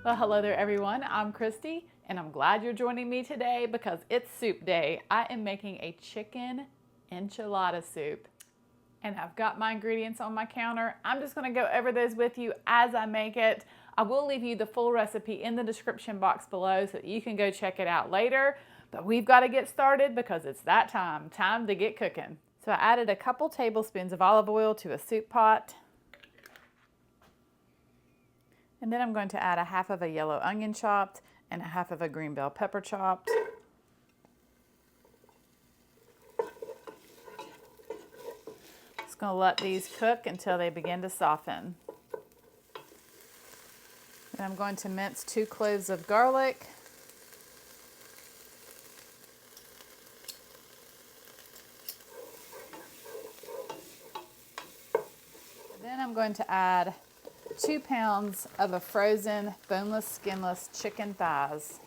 Well, hello there everyone. I'm Christy and I'm glad you're joining me today because it's soup day. I am making a chicken enchilada soup and I've got my ingredients on my counter. I'm just going to go over those with you as I make it. I will leave you the full recipe in the description box below so that you can go check it out later. But we've got to get started because it's that time to get cooking. So I added a couple tablespoons of olive oil to a soup pot. And then I'm going to add a half of a yellow onion chopped and a half of a green bell pepper chopped. Just going to let these cook until they begin to soften. Then I'm going to mince 2 cloves of garlic. Then I'm going to add 2 pounds of a frozen boneless, skinless chicken thighs.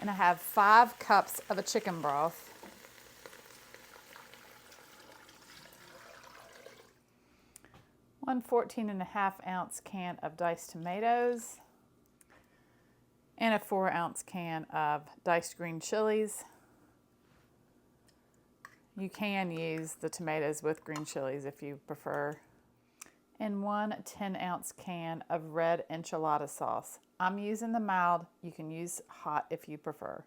And I have 5 cups of a chicken broth. 1 14.5-ounce can of diced tomatoes. And a 4-ounce can of diced green chilies. You can use the tomatoes with green chilies if you prefer. And 1 10-ounce can of red enchilada sauce. I'm using the mild. You can use hot if you prefer.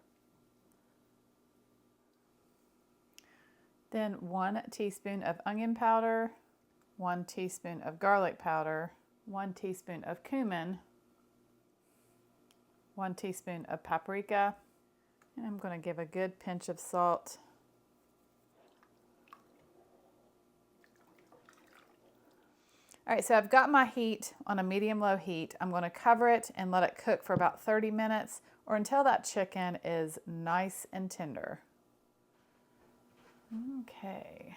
Then 1 teaspoon of onion powder, 1 teaspoon of garlic powder, 1 teaspoon of cumin, 1 teaspoon of paprika, and I'm going to give a good pinch of salt. All right, so I've got my heat on a medium-low heat. I'm going to cover it and let it cook for about 30 minutes or until that chicken is nice and tender. Okay,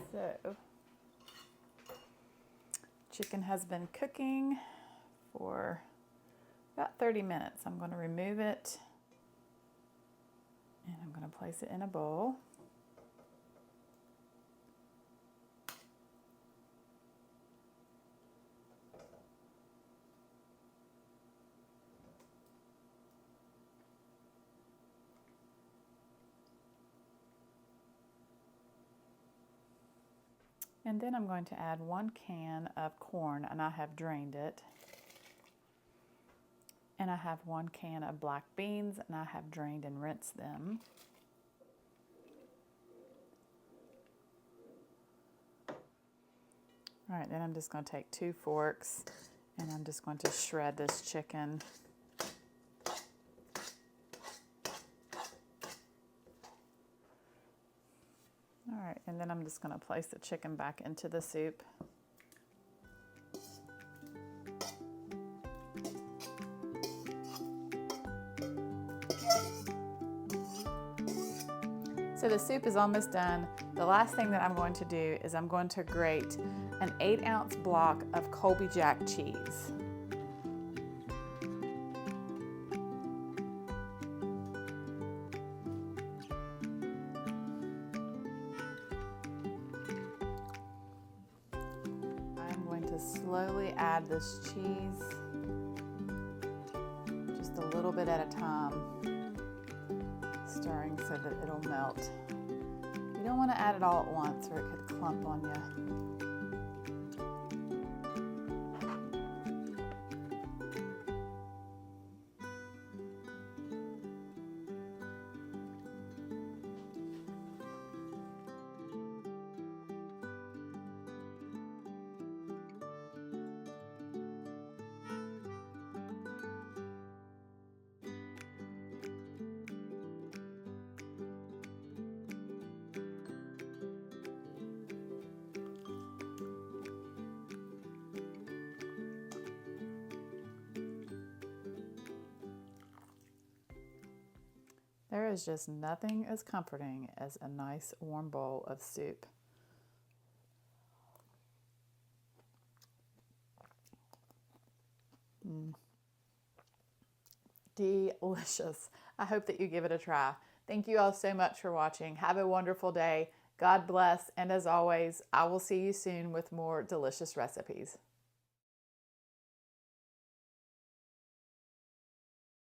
so chicken has been cooking for about 30 minutes. I'm going to remove it and I'm going to place it in a bowl. And then I'm going to add 1 can of corn, and I have drained it. And I have 1 can of black beans, and I have drained and rinsed them. All right, then I'm just going to take 2 forks, and I'm just going to shred this chicken. All right, and then I'm just going to place the chicken back into the soup. So the soup is almost done. The last thing that I'm going to do is I'm going to grate an 8-ounce block of Colby Jack cheese. I'm going to slowly add this cheese, just a little bit at a time, stirring so that it'll melt. You don't want to add it all at once or it could clump on you. There is just nothing as comforting as a nice warm bowl of soup. Delicious. I hope that you give it a try. Thank you all so much for watching. Have a wonderful day. God bless, and as always, I will see you soon with more delicious recipes.